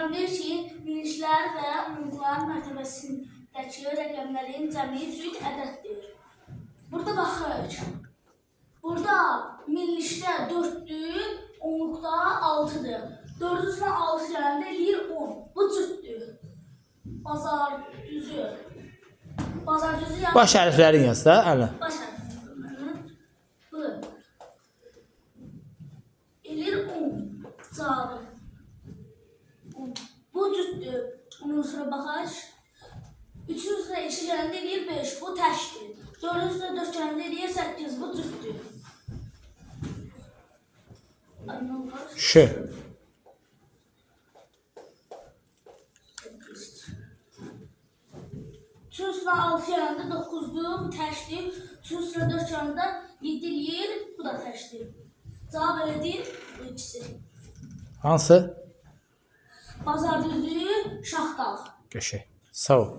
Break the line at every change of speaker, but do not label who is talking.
Məsələn, deyir ki, minişlər və onluqların mərtəbəsindəki rəqəmlərin cəmi cüt ədəddir. Burada baxırıq. Burada minişdə 4-dür, onluqda 6-dır. 4 üstə 6 gələndə eləyir 10. Bu cütdür. Bazar düzü. Bazar düzü yəni...
Baş hərflərin yaz da, ələ.
Baş hərflərin. Bu. Eləyir 10. Cavabı. Bu cütdür. Ondan sonra baxaq. 3 üstə 2 gələndə eləyir 5. Bu təşdir. 4 üstə 4 gələndə eləyir 8. Bu cütdür.
Ş.
3 üstə 6 gələndə 9-dur. Bu təşdir. 3 üstə 4 gələndə 7 eləyir. Bu da təşdir. Cavab elədir bu ikisi.
Hansı?
Bazar düzü, Şaxdağ.
Qəşəng. Sağ ol.